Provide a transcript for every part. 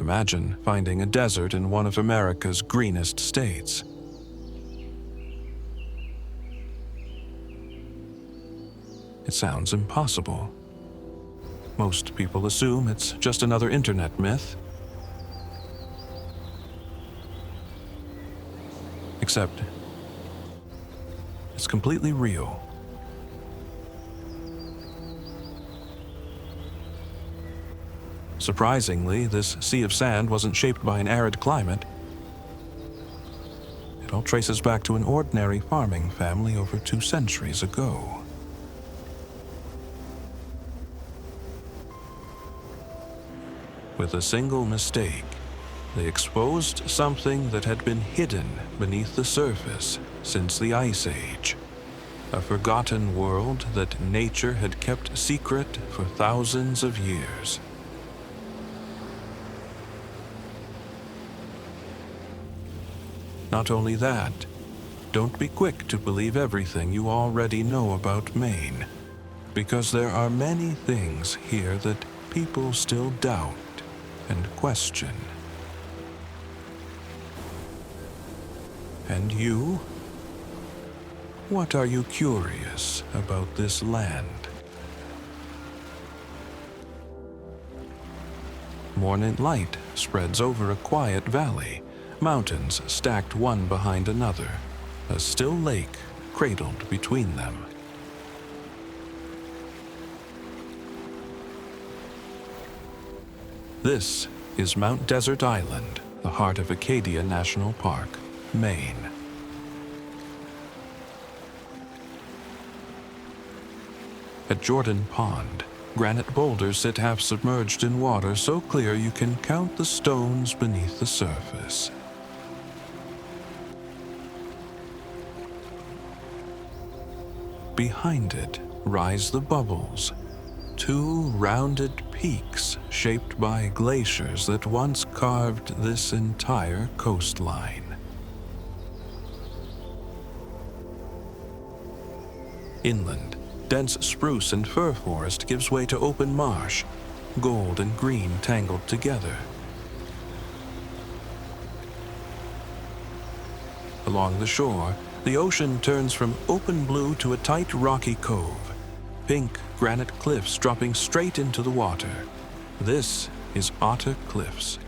Imagine finding a desert in one of America's greenest states. It sounds impossible. Most people assume it's just another internet myth. Except, it's completely real. Surprisingly, this sea of sand wasn't shaped by an arid climate. It all traces back to an ordinary farming family over 2 centuries ago. With a single mistake, they exposed something that had been hidden beneath the surface since the Ice Age. A forgotten world that nature had kept secret for thousands of years. Not only that, don't be quick to believe everything you already know about Maine, because there are many things here that people still doubt and question. And you? What are you curious about this land? Morning light spreads over a quiet valley, mountains stacked one behind another, a still lake cradled between them. This is Mount Desert Island, the heart of Acadia National Park, Maine. At Jordan Pond, granite boulders sit half submerged in water so clear you can count the stones beneath the surface. Behind it rise the Bubbles, 2 rounded peaks shaped by glaciers that once carved this entire coastline. Inland, dense spruce and fir forest gives way to open marsh, gold and green tangled together. Along the shore, the ocean turns from open blue to a tight rocky cove, pink granite cliffs dropping straight into the water. This is Otter Cliffs.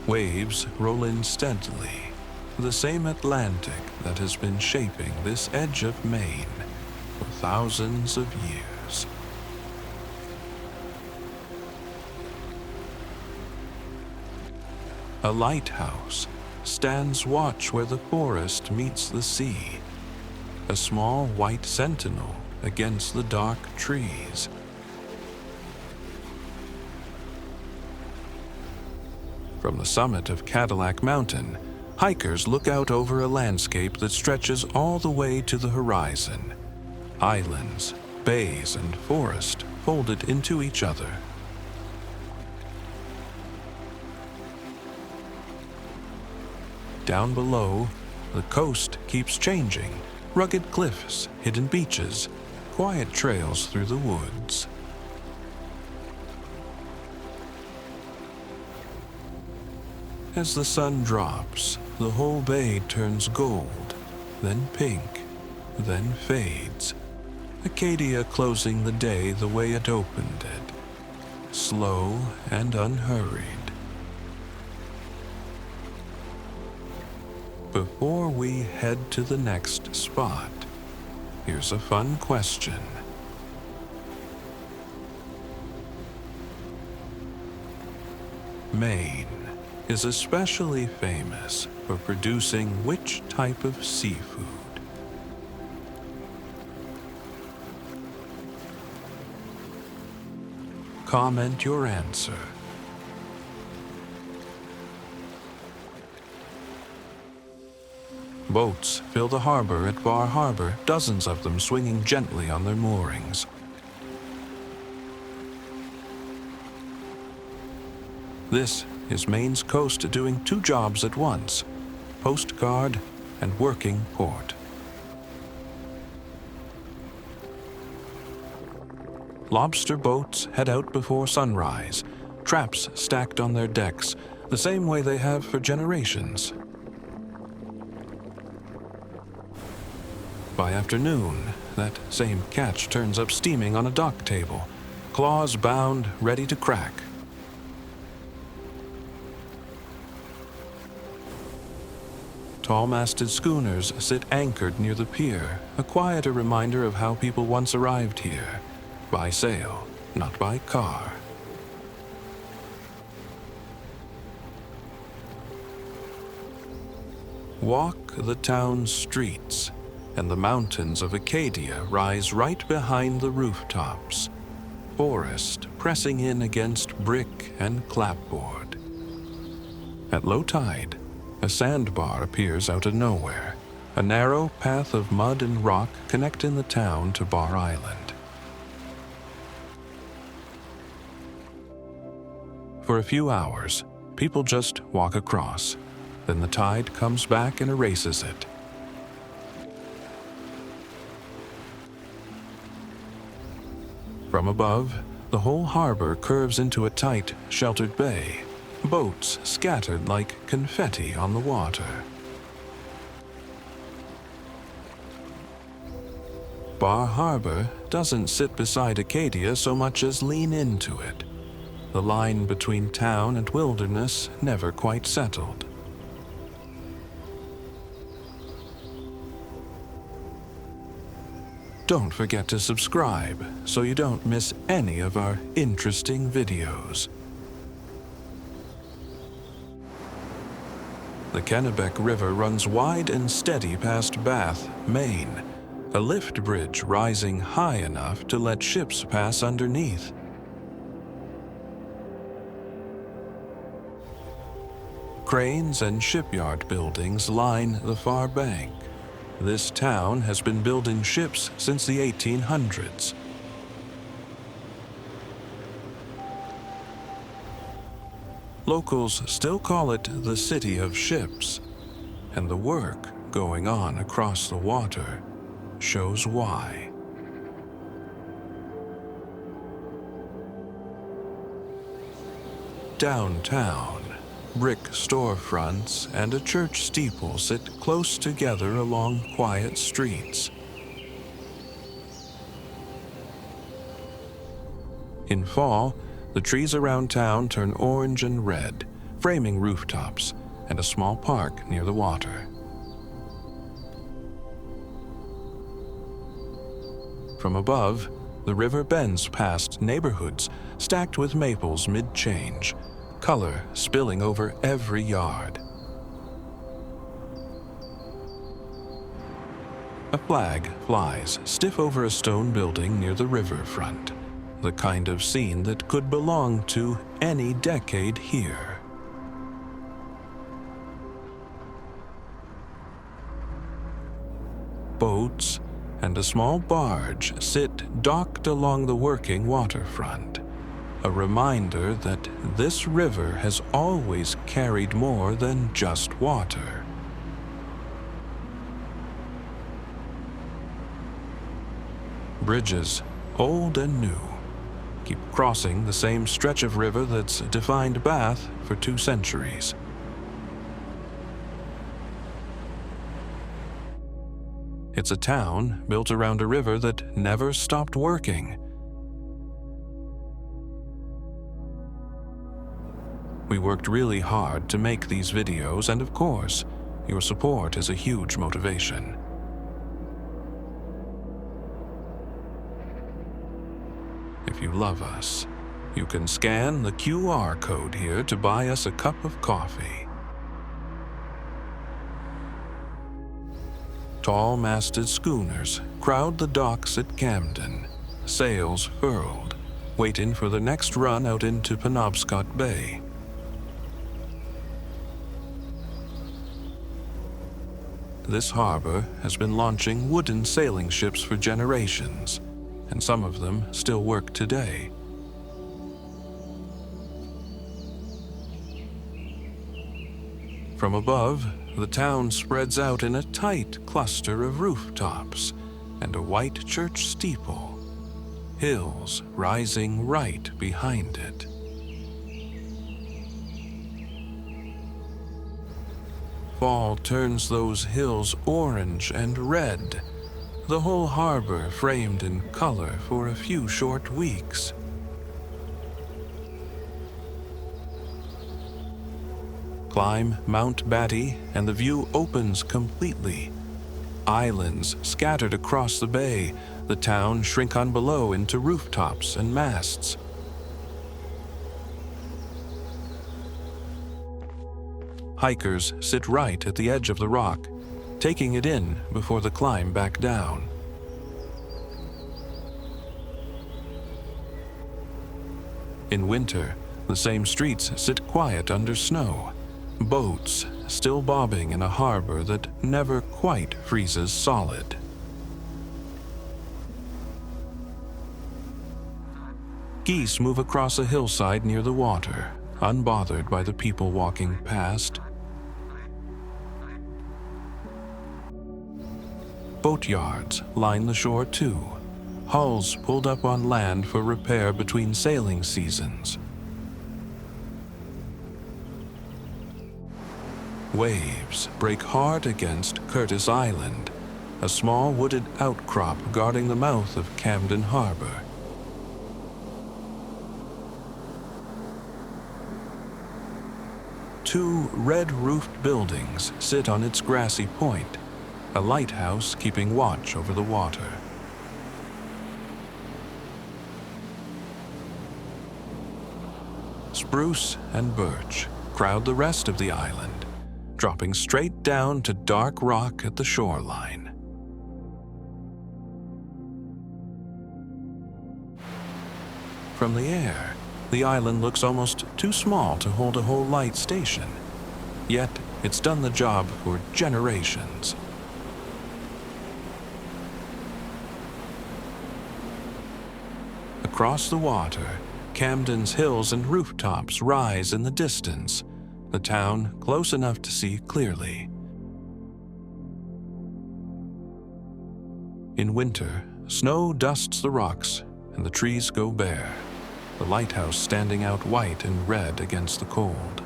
Waves roll in steadily, the same Atlantic that has been shaping this edge of Maine for thousands of years. A lighthouse stands watch where the forest meets the sea, a small white sentinel against the dark trees. From the summit of Cadillac Mountain, hikers look out over a landscape that stretches all the way to the horizon. Islands, bays, and forest folded into each other. Down below, the coast keeps changing. Rugged cliffs, hidden beaches, quiet trails through the woods. As the sun drops, the whole bay turns gold, then pink, then fades. Acadia closing the day the way it opened it, slow and unhurried. Before we head to the next spot, here's a fun question. Maine is especially famous for producing which type of seafood? Comment your answer. Boats fill the harbor at Bar Harbor, dozens of them swinging gently on their moorings. This is Maine's coast doing 2 jobs at once, postcard and working port. lobster boats head out before sunrise, traps stacked on their decks, the same way they have for generations. By afternoon, that same catch turns up steaming on a dock table, claws bound, ready to crack. Tall-masted schooners sit anchored near the pier, a quieter reminder of how people once arrived here, by sail, not by car. Walk the town's streets, and the mountains of Acadia rise right behind the rooftops, forest pressing in against brick and clapboard. At low tide, a sandbar appears out of nowhere, a narrow path of mud and rock connecting the town to Bar Island. For a few hours, people just walk across, then the tide comes back and erases it. From above, the whole harbor curves into a tight, sheltered bay, boats scattered like confetti on the water. Bar Harbor doesn't sit beside Acadia so much as lean into it. The line between town and wilderness never quite settled. Don't forget to subscribe so you don't miss any of our interesting videos. The Kennebec River runs wide and steady past Bath, Maine, a lift bridge rising high enough to let ships pass underneath. Cranes and shipyard buildings line the far bank. This town has been building ships since the 1800s. Locals still call it the City of Ships, and the work going on across the water shows why. Downtown, brick storefronts and a church steeple sit close together along quiet streets. In fall, the trees around town turn orange and red, framing rooftops and a small park near the water. From above, the river bends past neighborhoods stacked with maples mid-change, color spilling over every yard. A flag flies stiff over a stone building near the riverfront, the kind of scene that could belong to any decade here. Boats and a small barge sit docked along the working waterfront, a reminder that this river has always carried more than just water. Bridges, old and new, keep crossing the same stretch of river that's defined Bath for 2 centuries. It's a town built around a river that never stopped working. We worked really hard to make these videos, and of course, your support is a huge motivation. If you love us, you can scan the QR code here to buy us a cup of coffee. Tall-masted schooners crowd the docks at Camden, sails furled, waiting for the next run out into Penobscot Bay. This harbor has been launching wooden sailing ships for generations, and some of them still work today. From above, the town spreads out in a tight cluster of rooftops and a white church steeple. hills rising right behind it. Fall turns those hills orange and red, the whole harbor framed in color for a few short weeks. Climb Mount Batty and the view opens completely. Islands scattered across the bay, the town shrink on below into rooftops and masts. Hikers sit right at the edge of the rock, taking it in before the climb back down. In winter, the same streets sit quiet under snow, boats still bobbing in a harbor that never quite freezes solid. Geese move across a hillside near the water, unbothered by the people walking past. Boatyards line the shore too, hulls pulled up on land for repair between sailing seasons. Waves break hard against Curtis Island, a small wooded outcrop guarding the mouth of Camden Harbor. Two red-roofed buildings sit on its grassy point, a lighthouse keeping watch over the water. Spruce and birch crowd the rest of the island, dropping straight down to dark rock at the shoreline. From the air, the island looks almost too small to hold a whole light station, yet it's done the job for generations. Across the water, Camden's hills and rooftops rise in the distance, the town close enough to see clearly. In winter, snow dusts the rocks and the trees go bare, the lighthouse standing out white and red against the cold.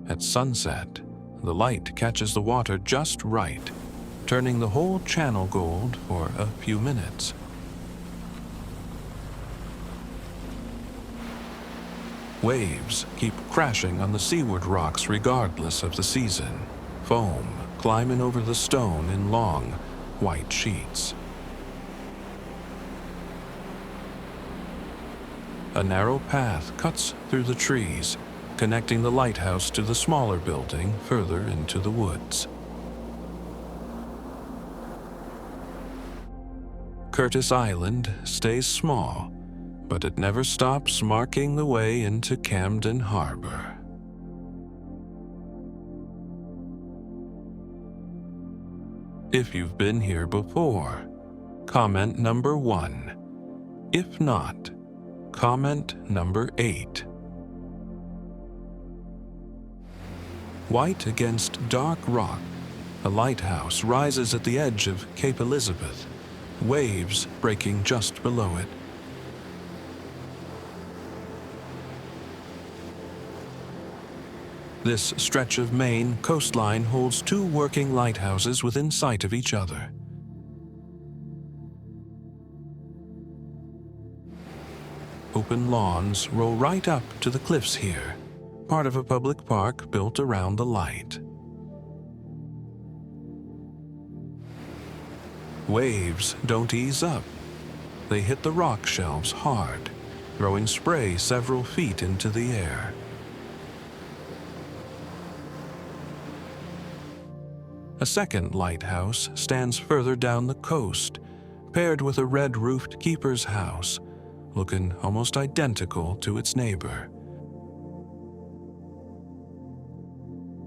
At sunset, the light catches the water just right, turning the whole channel gold for a few minutes. Waves keep crashing on the seaward rocks regardless of the season, foam climbing over the stone in long, white sheets. A narrow path cuts through the trees, connecting the lighthouse to the smaller building further into the woods. Curtis Island stays small, but it never stops marking the way into Camden Harbor. If you've been here before, comment number 1. If not, comment number 8. White against dark rock, a lighthouse rises at the edge of Cape Elizabeth, waves breaking just below it. This stretch of Maine coastline holds two working lighthouses within sight of each other. Open lawns roll right up to the cliffs here, part of a public park built around the light. Waves don't ease up. They hit the rock shelves hard, throwing spray several feet into the air. A second lighthouse stands further down the coast, paired with a red-roofed keeper's house, looking almost identical to its neighbor.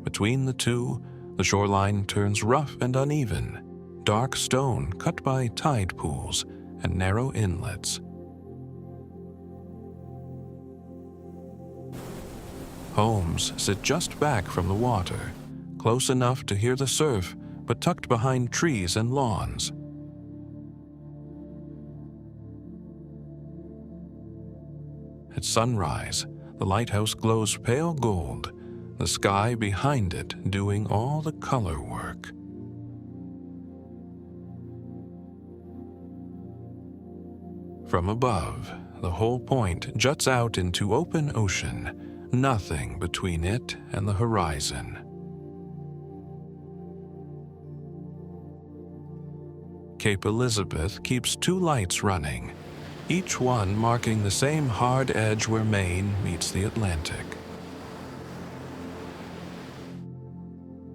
Between the two, the shoreline turns rough and uneven, dark stone cut by tide pools and narrow inlets. Homes sit just back from the water, close enough to hear the surf but tucked behind trees and lawns. At sunrise, the lighthouse glows pale gold, the sky behind it doing all the color work. From above, the whole point juts out into open ocean, nothing between it and the horizon. Cape Elizabeth keeps 2 lights running, each one marking the same hard edge where Maine meets the Atlantic.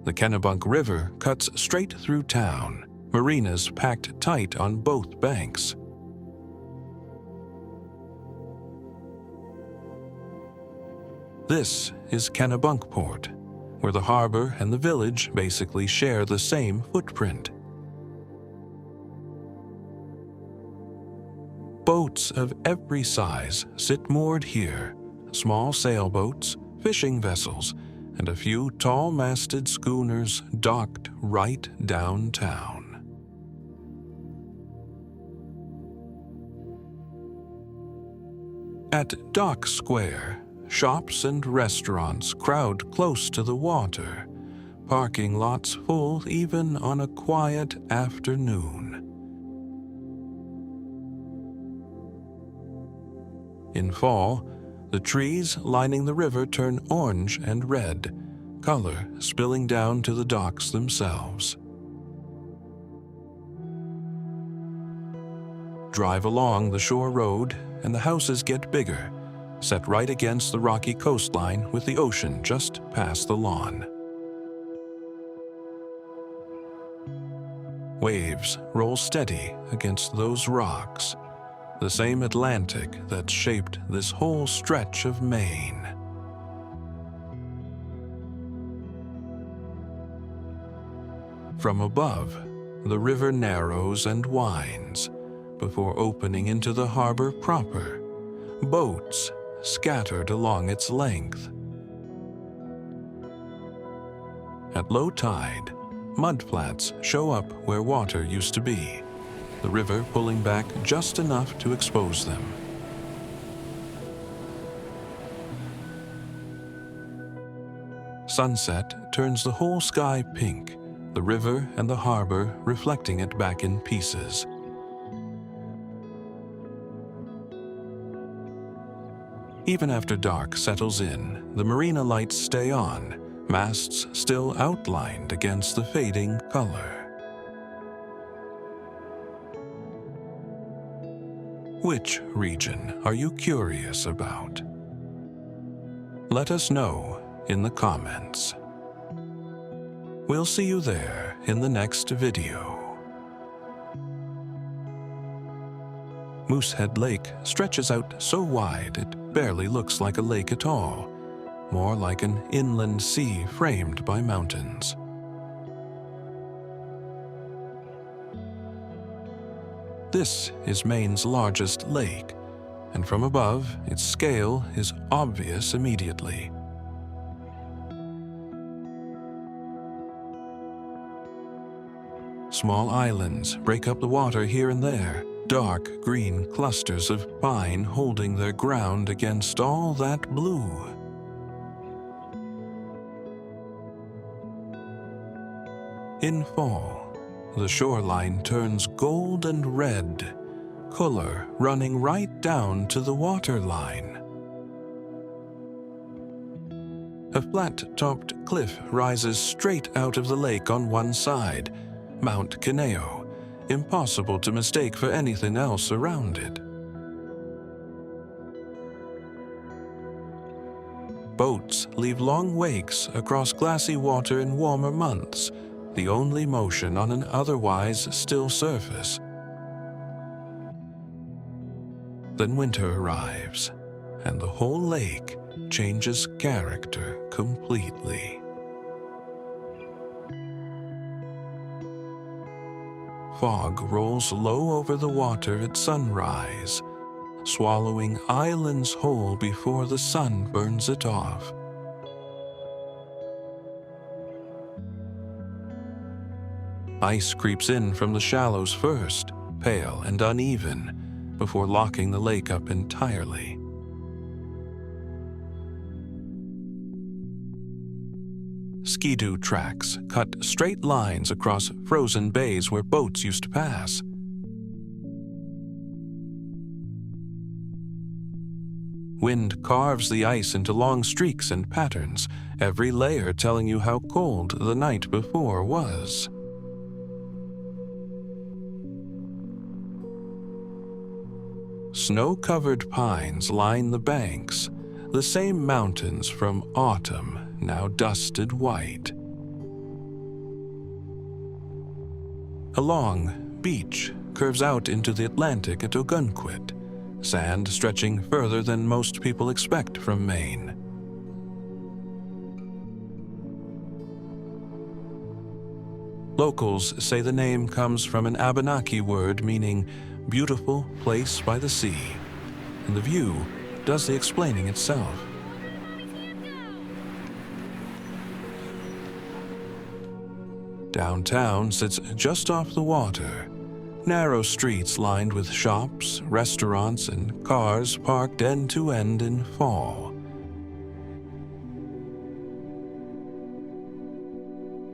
The Kennebunk River cuts straight through town, marinas packed tight on both banks. This is Kennebunkport, where the harbor and the village basically share the same footprint. Boats of every size sit moored here, small sailboats, fishing vessels, and a few tall-masted schooners docked right downtown. At Dock Square, shops and restaurants crowd close to the water, parking lots full even on a quiet afternoon. In fall, the trees lining the river turn orange and red, color spilling down to the docks themselves. Drive along the shore road, and the houses get bigger, set right against the rocky coastline with the ocean just past the lawn. Waves roll steady against those rocks, the same Atlantic that shaped this whole stretch of Maine. From above, the river narrows and winds before opening into the harbor proper, boats scattered along its length. At low tide, mudflats show up where water used to be, the river pulling back just enough to expose them. Sunset turns the whole sky pink, the river and the harbor reflecting it back in pieces. Even after dark settles in, the marina lights stay on, masts still outlined against the fading color. Which region are you curious about? Let us know in the comments. We'll see you there in the next video. Moosehead Lake stretches out so wide it barely looks like a lake at all, more like an inland sea framed by mountains. This is Maine's largest lake, and from above, its scale is obvious immediately. Small islands break up the water here and there, dark green clusters of pine holding their ground against all that blue. In fall, the shoreline turns gold and red, color running right down to the waterline. A flat-topped cliff rises straight out of the lake on one side, Mount Kineo, impossible to mistake for anything else around it. Boats leave long wakes across glassy water in warmer months, the only motion on an otherwise still surface. Then winter arrives, and the whole lake changes character completely. Fog rolls low over the water at sunrise, swallowing islands whole before the sun burns it off. Ice creeps in from the shallows first, pale and uneven, before locking the lake up entirely. Skidoo tracks cut straight lines across frozen bays where boats used to pass. Wind carves the ice into long streaks and patterns, every layer telling you how cold the night before was. Snow-covered pines line the banks, the same mountains from autumn, now dusted white. A long beach curves out into the Atlantic at Ogunquit, sand stretching further than most people expect from Maine. Locals say the name comes from an Abenaki word meaning beautiful place by the sea, and the view does the explaining itself. Downtown sits just off the water, narrow streets lined with shops, restaurants, and cars parked end to end in fall.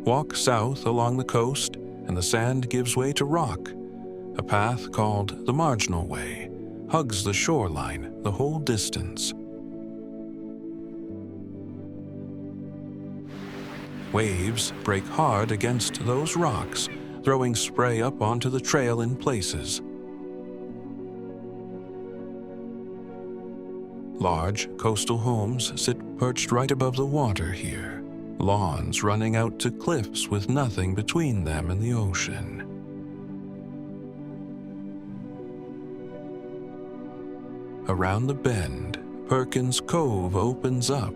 Walk south along the coast, and the sand gives way to rock. A path called the Marginal Way hugs the shoreline the whole distance. Waves break hard against those rocks, throwing spray up onto the trail in places. Large coastal homes sit perched right above the water here, lawns running out to cliffs with nothing between them and the ocean. Around the bend, Perkins Cove opens up,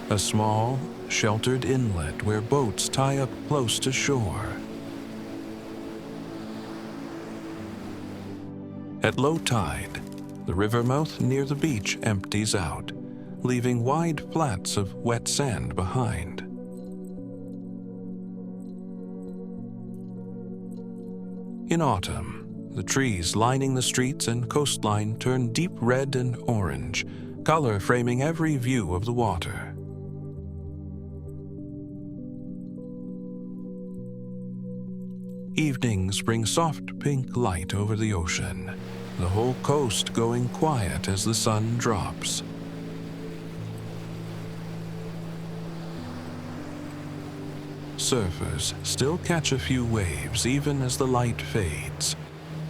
a small, sheltered inlet where boats tie up close to shore. At low tide, the river mouth near the beach empties out, leaving wide flats of wet sand behind. In autumn, the trees lining the streets and coastline turn deep red and orange, color framing every view of the water. Evenings bring soft pink light over the ocean, the whole coast going quiet as the sun drops. Surfers still catch a few waves even as the light fades,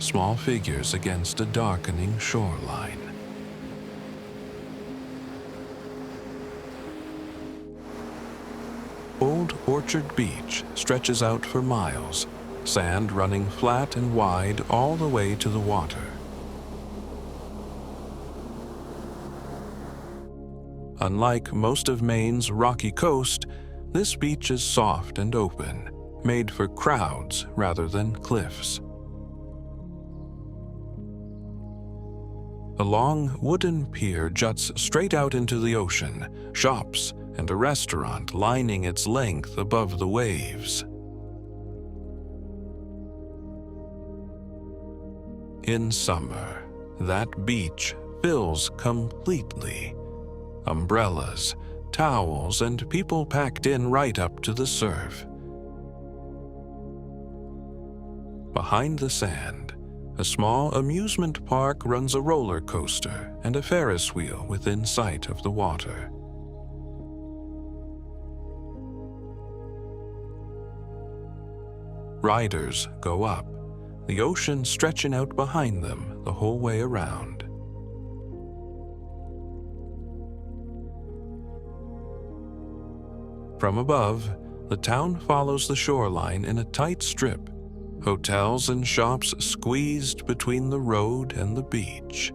small figures against a darkening shoreline. Old Orchard Beach stretches out for miles, sand running flat and wide all the way to the water. Unlike most of Maine's rocky coast, this beach is soft and open, made for crowds rather than cliffs. A long wooden pier juts straight out into the ocean, shops and a restaurant lining its length above the waves. In summer, that beach fills completely. Umbrellas, towels, and people packed in right up to the surf. Behind the sand, a small amusement park runs a roller coaster and a Ferris wheel within sight of the water. Riders go up, the ocean stretching out behind them the whole way around. From above, the town follows the shoreline in a tight strip, hotels and shops squeezed between the road and the beach.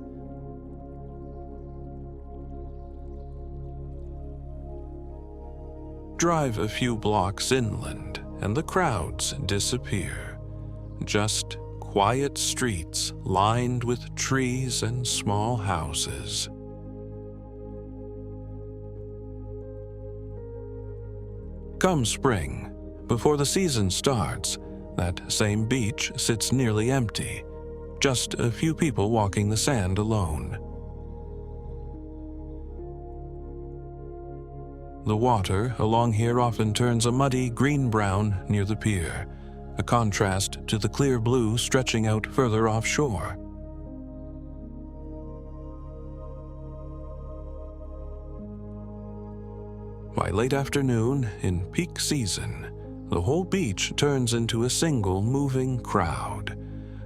Drive a few blocks inland, and the crowds disappear. Just quiet streets lined with trees and small houses. Come spring, before the season starts, That same beach sits nearly empty, just a few people walking the sand alone. The water along here often turns a muddy green-brown near the pier, a contrast to the clear blue stretching out further offshore. By late afternoon, in peak season, the whole beach turns into a single moving crowd,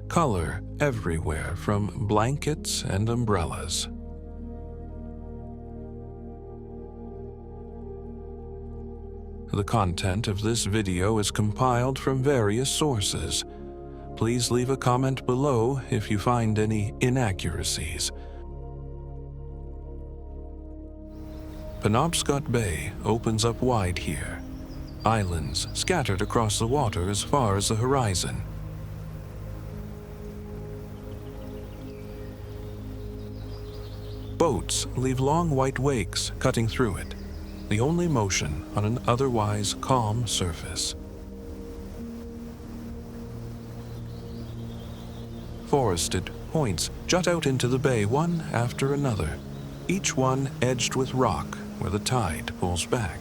color everywhere from blankets and umbrellas. The content of this video is compiled from various sources. Please leave a comment below if you find any inaccuracies. Penobscot Bay opens up wide here, islands scattered across the water as far as the horizon. Boats leave long white wakes cutting through it, the only motion on an otherwise calm surface. Forested points jut out into the bay one after another, each one edged with rock where the tide pulls back.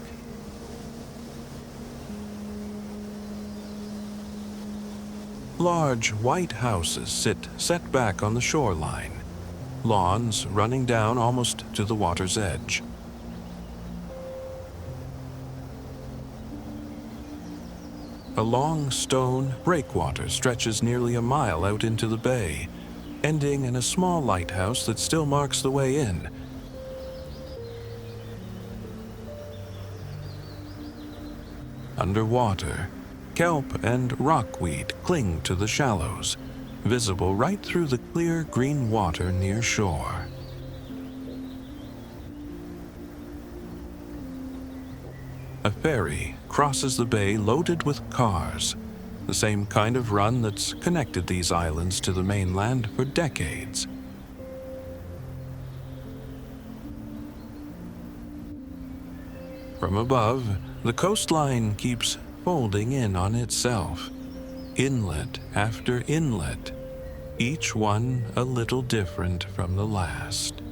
Large white houses sit set back on the shoreline, lawns running down almost to the water's edge. A long stone breakwater stretches nearly a mile out into the bay, ending in a small lighthouse that still marks the way in. Underwater, kelp and rockweed cling to the shallows, visible right through the clear green water near shore. A ferry crosses the bay loaded with cars, the same kind of run that's connected these islands to the mainland for decades. From above, the coastline keeps folding in on itself, inlet after inlet, each one a little different from the last.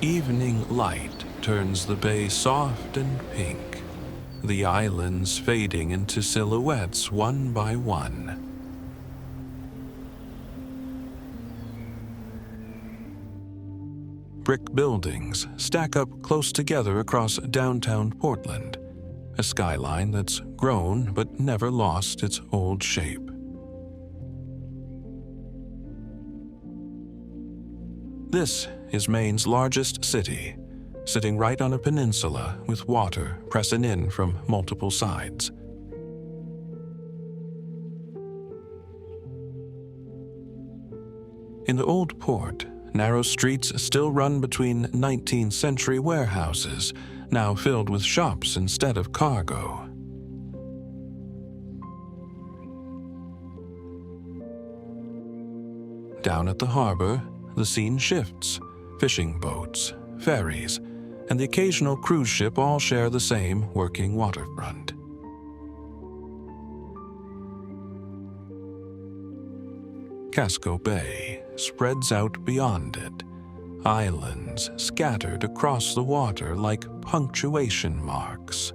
Evening light turns the bay soft and pink, the islands fading into silhouettes one by one. Brick buildings stack up close together across downtown Portland, a skyline that's grown but never lost its old shape. This is Maine's largest city, sitting right on a peninsula with water pressing in from multiple sides. In the old port, narrow streets still run between 19th century warehouses, now filled with shops instead of cargo. Down at the harbor, the scene shifts. Fishing boats, ferries, and the occasional cruise ship all share the same working waterfront. Casco Bay spreads out beyond it, islands scattered across the water like punctuation marks.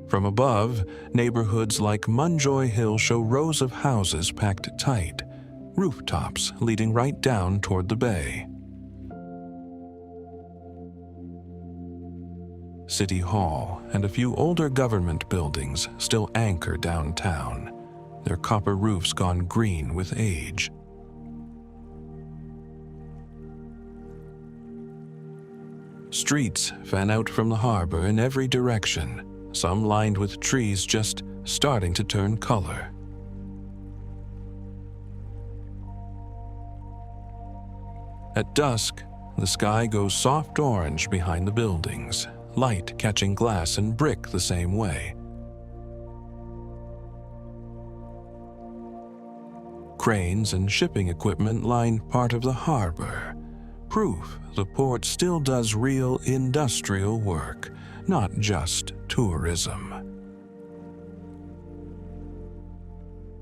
From above, neighborhoods like Munjoy Hill show rows of houses packed tight, rooftops leading right down toward the bay. City Hall and a few older government buildings still anchor downtown, their copper roofs gone green with age. Streets fan out from the harbor in every direction, some lined with trees just starting to turn color. At dusk, the sky goes soft orange behind the buildings, light catching glass and brick the same way. Cranes and shipping equipment line part of the harbor, proof the port still does real industrial work, not just tourism.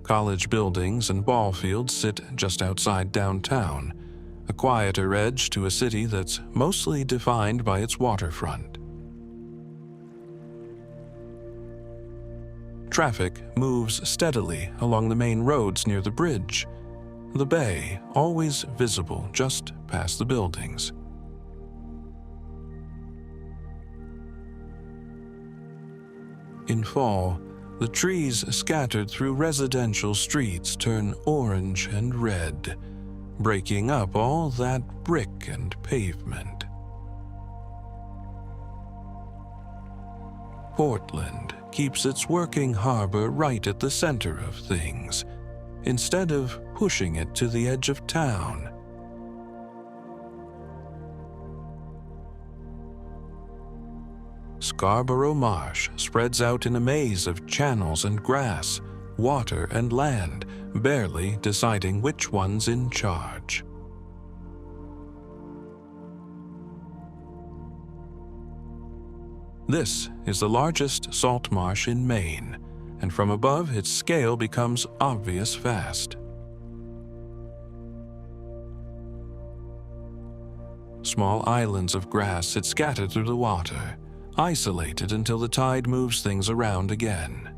College buildings and ball fields sit just outside downtown, a quieter edge to a city that's mostly defined by its waterfront. Traffic moves steadily along the main roads near the bridge, the bay always visible just past the buildings. In fall, the trees scattered through residential streets turn orange and red, breaking up all that brick and pavement. Portland keeps its working harbor right at the center of things, instead of pushing it to the edge of town. Scarborough Marsh spreads out in a maze of channels and grass, water and land, barely deciding which one's in charge. This is the largest salt marsh in Maine, and from above its scale becomes obvious fast. Small islands of grass sit scattered through the water, isolated until the tide moves things around again.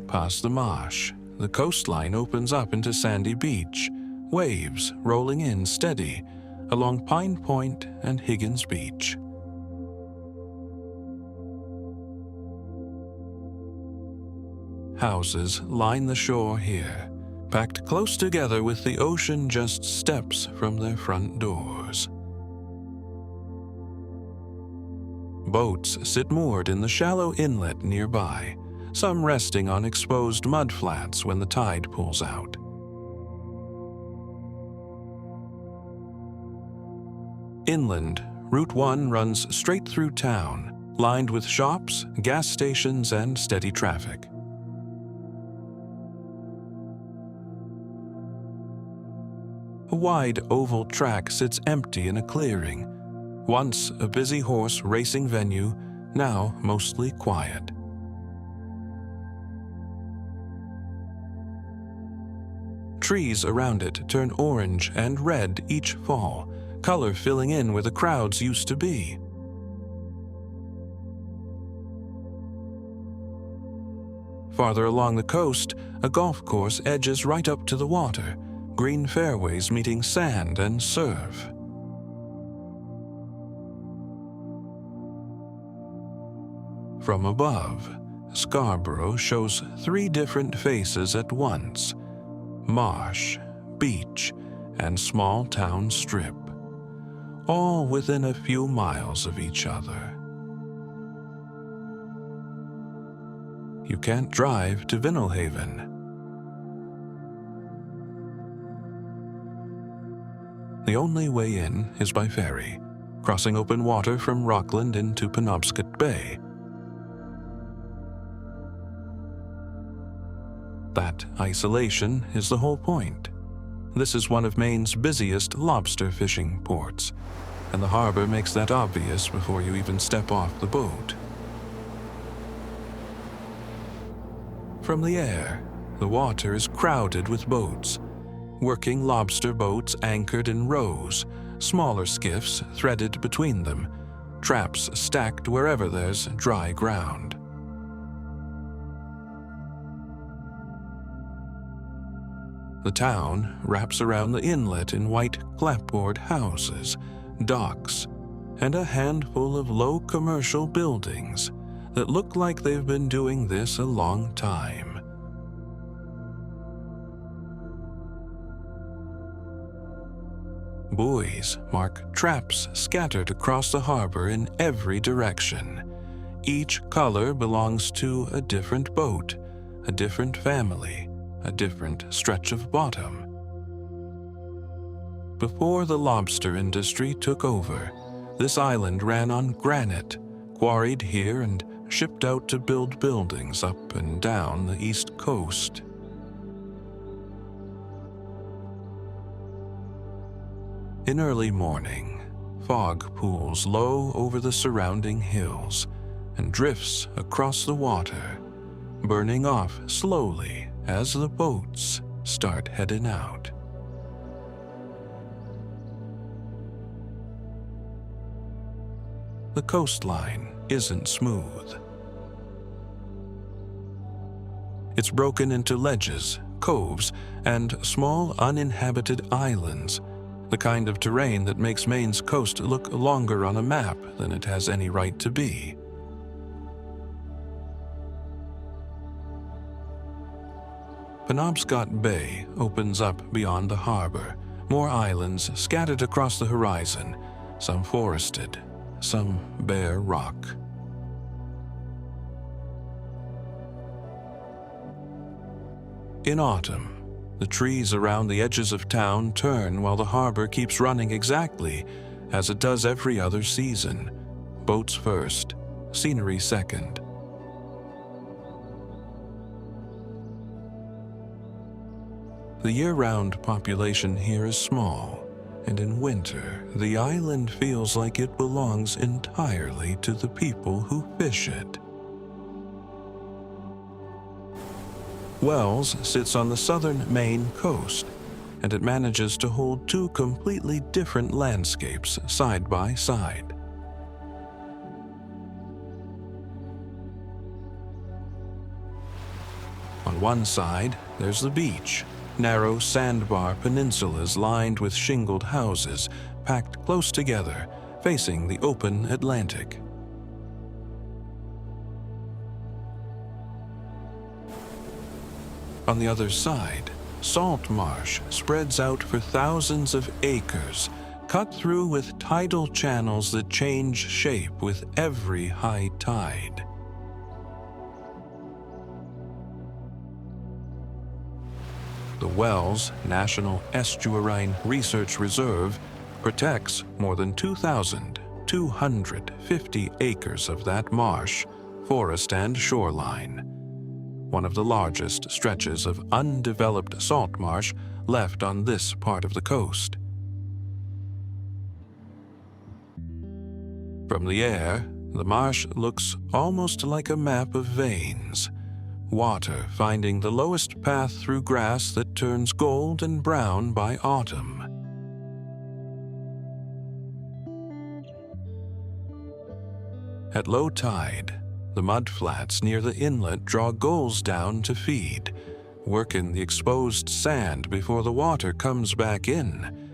Past the marsh, the coastline opens up into sandy beach, waves rolling in steady along Pine Point and Higgins Beach. Houses line the shore here, packed close together with the ocean just steps from their front doors. Boats sit moored in the shallow inlet nearby, some resting on exposed mudflats when the tide pulls out. Inland, Route 1 runs straight through town, lined with shops, gas stations, and steady traffic. A wide oval track sits empty in a clearing, once a busy horse racing venue, now mostly quiet. Trees around it turn orange and red each fall, color filling in where the crowds used to be. Farther along the coast, a golf course edges right up to the water, green fairways meeting sand and surf. From above, Scarborough shows three different faces at once: marsh, beach, and small town strip, all within a few miles of each other. You can't drive to Vinalhaven. The only way in is by ferry, crossing open water from Rockland into Penobscot Bay. That isolation is the whole point. This is one of Maine's busiest lobster fishing ports, and the harbor makes that obvious before you even step off the boat. From the air, the water is crowded with boats, working lobster boats anchored in rows, smaller skiffs threaded between them, traps stacked wherever there's dry ground. The town wraps around the inlet in white clapboard houses, docks, and a handful of low commercial buildings that look like they've been doing this a long time. Buoys mark traps scattered across the harbor in every direction. Each color belongs to a different boat, a different family, a different stretch of bottom. Before the lobster industry took over, this island ran on granite, quarried here and shipped out to build buildings up and down the east coast. In early morning, fog pools low over the surrounding hills and drifts across the water, burning off slowly as the boats start heading out. The coastline isn't smooth. It's broken into ledges, coves, and small uninhabited islands, the kind of terrain that makes Maine's coast look longer on a map than it has any right to be. Penobscot Bay opens up beyond the harbor, more islands scattered across the horizon, some forested, some bare rock. In autumn, the trees around the edges of town turn while the harbor keeps running exactly as it does every other season. Boats first, scenery second. The year-round population here is small, and in winter, the island feels like it belongs entirely to the people who fish it. Wells sits on the southern Maine coast, and it manages to hold two completely different landscapes side by side. On one side, there's the beach, narrow sandbar peninsulas lined with shingled houses, packed close together, facing the open Atlantic. On the other side, salt marsh spreads out for thousands of acres, cut through with tidal channels that change shape with every high tide. The Wells National Estuarine Research Reserve protects more than 2,250 acres of that marsh, forest, and shoreline, one of the largest stretches of undeveloped salt marsh left on this part of the coast. From the air, the marsh looks almost like a map of veins, water finding the lowest path through grass that turns gold and brown by autumn. At low tide, the mudflats near the inlet draw gulls down to feed, working the exposed sand before the water comes back in.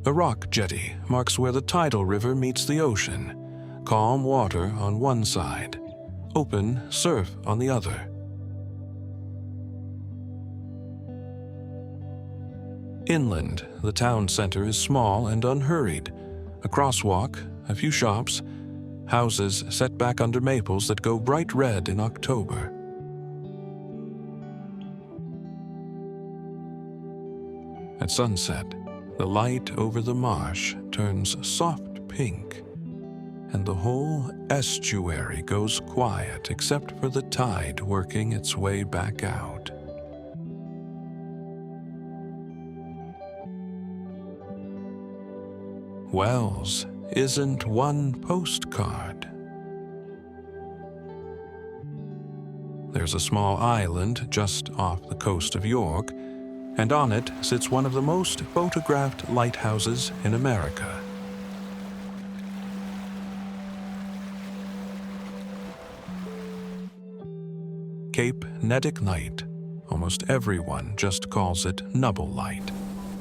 A rock jetty marks where the tidal river meets the ocean, calm water on one side, open surf on the other. Inland, the town center is small and unhurried. A crosswalk, a few shops, houses set back under maples that go bright red in October. At sunset, the light over the marsh turns soft pink, and the whole estuary goes quiet except for the tide working its way back out. Wells isn't one postcard. There's a small island just off the coast of York, and on it sits one of the most photographed lighthouses in America. Cape Nedick Light, almost everyone just calls it Nubble Light,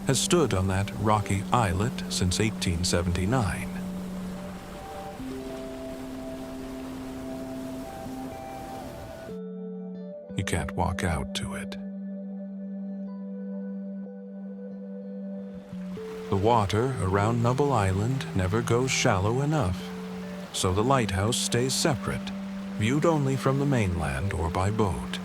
has stood on that rocky islet since 1879. You can't walk out to it. The water around Nubble Island never goes shallow enough, so the lighthouse stays separate, viewed only from the mainland or by boat.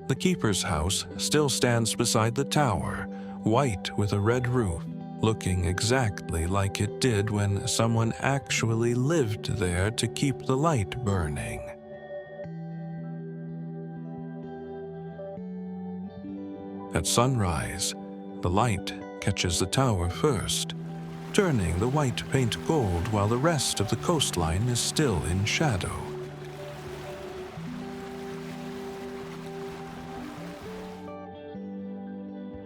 The keeper's house still stands beside the tower, white with a red roof, looking exactly like it did when someone actually lived there to keep the light burning. At sunrise, the light catches the tower first, turning the white paint gold while the rest of the coastline is still in shadow.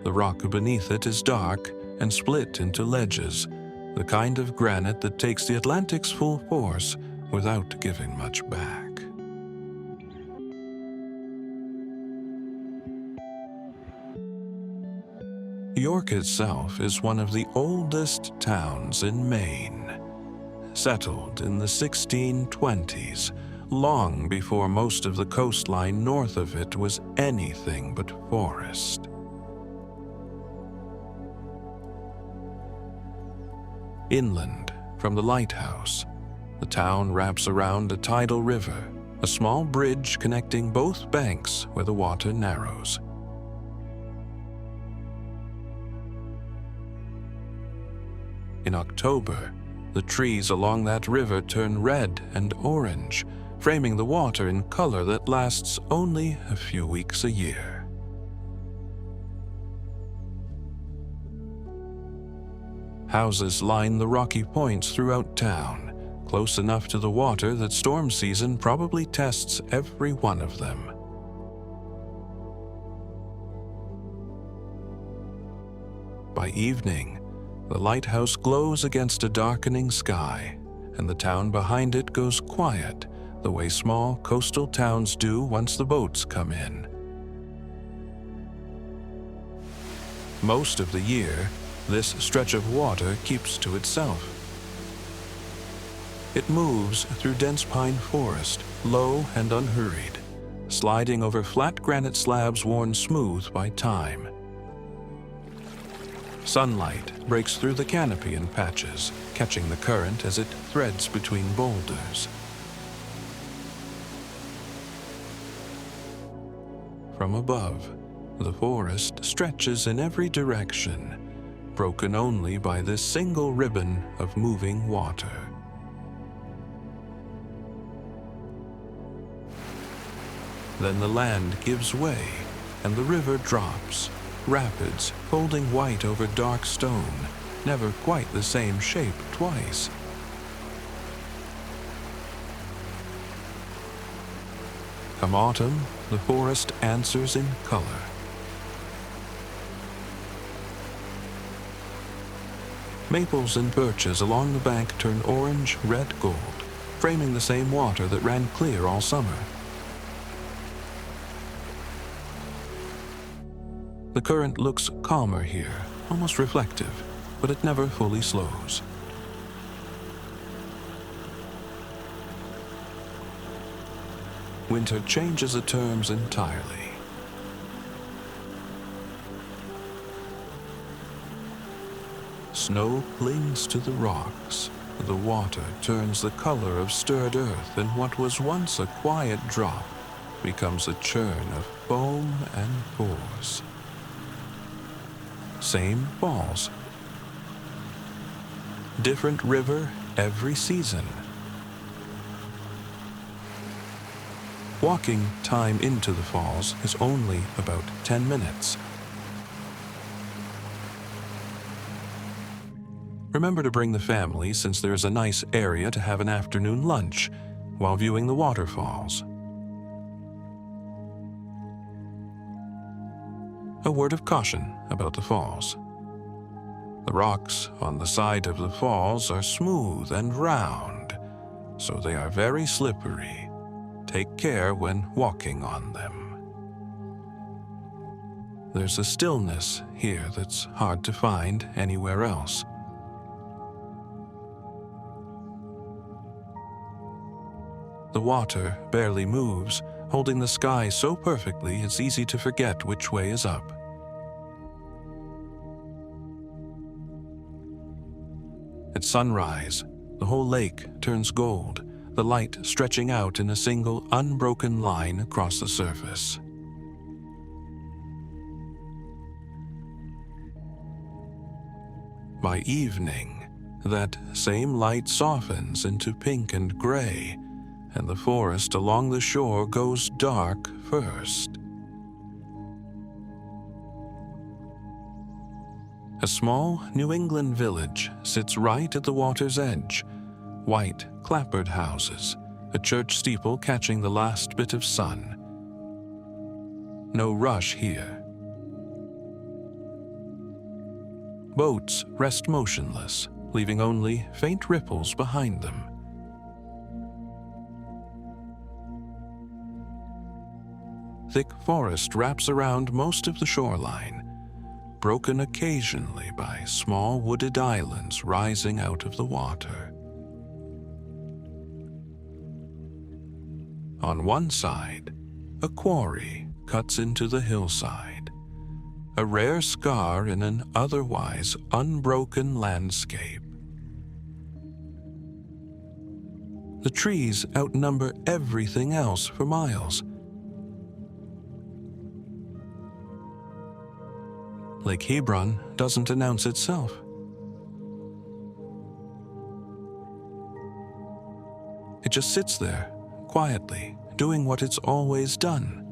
The rock beneath it is dark and split into ledges, the kind of granite that takes the Atlantic's full force without giving much back. York itself is one of the oldest towns in Maine, settled in the 1620s, long before most of the coastline north of it was anything but forest. Inland from the lighthouse, the town wraps around a tidal river, a small bridge connecting both banks where the water narrows. In October, the trees along that river turn red and orange, framing the water in color that lasts only a few weeks a year. Houses line the rocky points throughout town, close enough to the water that storm season probably tests every one of them. By evening, the lighthouse glows against a darkening sky, and the town behind it goes quiet, the way small coastal towns do once the boats come in. Most of the year, this stretch of water keeps to itself. It moves through dense pine forest, low and unhurried, sliding over flat granite slabs worn smooth by time. Sunlight breaks through the canopy in patches, catching the current as it threads between boulders. From above, the forest stretches in every direction, broken only by this single ribbon of moving water. Then the land gives way, and the river drops, rapids folding white over dark stone, never quite the same shape twice. Come autumn, the forest answers in color. Maples and birches along the bank turn orange, red, gold, framing the same water that ran clear all summer. The current looks calmer here, almost reflective, but it never fully slows. Winter changes the terms entirely. Snow clings to the rocks. The water turns the color of stirred earth, and what was once a quiet drop becomes a churn of foam and force. Same falls. Different river every season. Walking time into the falls is only about 10 minutes. Remember to bring the family, since there is a nice area to have an afternoon lunch while viewing the waterfalls. A word of caution about the falls. The rocks on the side of the falls are smooth and round, so they are very slippery. Take care when walking on them. There's a stillness here that's hard to find anywhere else. The water barely moves, holding the sky so perfectly it's easy to forget which way is up. At sunrise, the whole lake turns gold, the light stretching out in a single unbroken line across the surface. By evening, that same light softens into pink and gray, and the forest along the shore goes dark first. A small New England village sits right at the water's edge. White, clapboard houses, a church steeple catching the last bit of sun. No rush here. Boats rest motionless, leaving only faint ripples behind them. Thick forest wraps around most of the shoreline, broken occasionally by small wooded islands rising out of the water. On one side, a quarry cuts into the hillside, a rare scar in an otherwise unbroken landscape. The trees outnumber everything else for miles. Lake Hebron doesn't announce itself. It just sits there, quietly, doing what it's always done.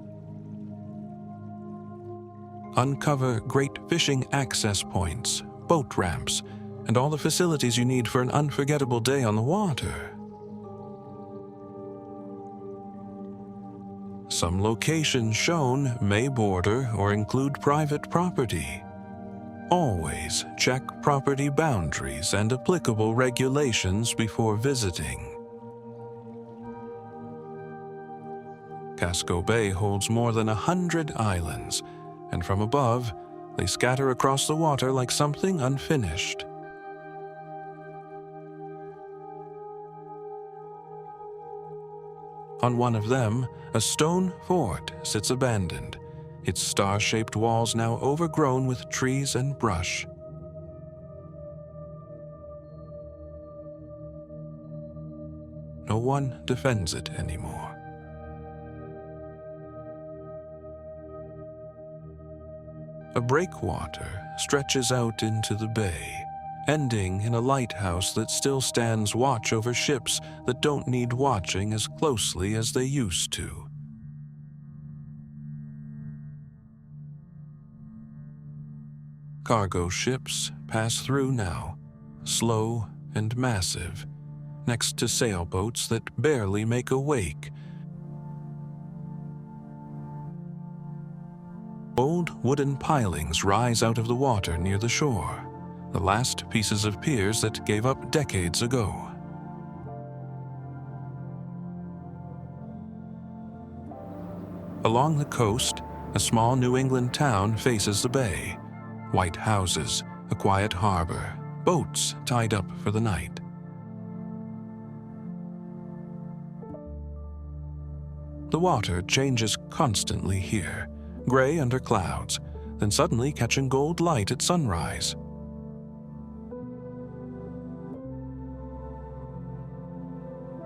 Uncover great fishing access points, boat ramps, and all the facilities you need for an unforgettable day on the water. Some locations shown may border or include private property. Always check property boundaries and applicable regulations before visiting. Casco Bay holds more than 100 islands, and from above, they scatter across the water like something unfinished. On one of them, a stone fort sits abandoned, its star-shaped walls now overgrown with trees and brush. No one defends it anymore. A breakwater stretches out into the bay, ending in a lighthouse that still stands watch over ships that don't need watching as closely as they used to. Cargo ships pass through now, slow and massive, next to sailboats that barely make a wake. Old wooden pilings rise out of the water near the shore, the last pieces of piers that gave up decades ago. Along the coast, a small New England town faces the bay. White houses, a quiet harbor, boats tied up for the night. The water changes constantly here, gray under clouds, then suddenly catching gold light at sunrise.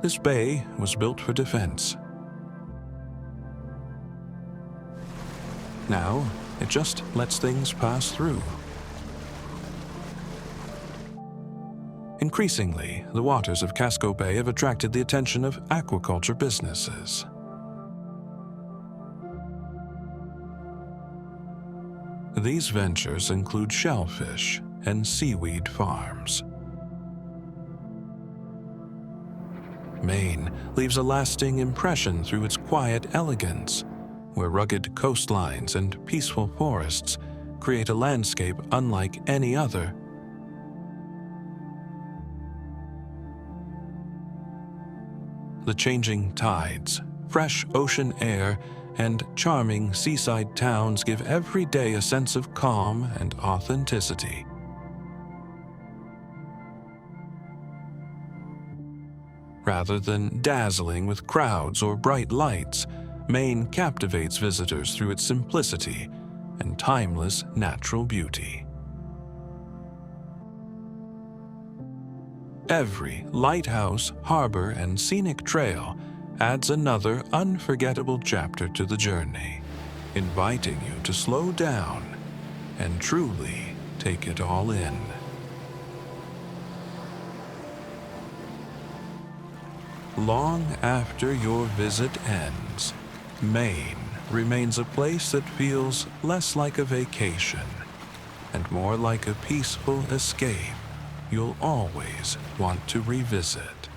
This bay was built for defense. Now, it just lets things pass through. Increasingly, the waters of Casco Bay have attracted the attention of aquaculture businesses. These ventures include shellfish and seaweed farms. Maine leaves a lasting impression through its quiet elegance, where rugged coastlines and peaceful forests create a landscape unlike any other. The changing tides, fresh ocean air, and charming seaside towns give every day a sense of calm and authenticity. Rather than dazzling with crowds or bright lights, Maine captivates visitors through its simplicity and timeless natural beauty. Every lighthouse, harbor, and scenic trail adds another unforgettable chapter to the journey, inviting you to slow down and truly take it all in. Long after your visit ends, Maine remains a place that feels less like a vacation and more like a peaceful escape you'll always want to revisit.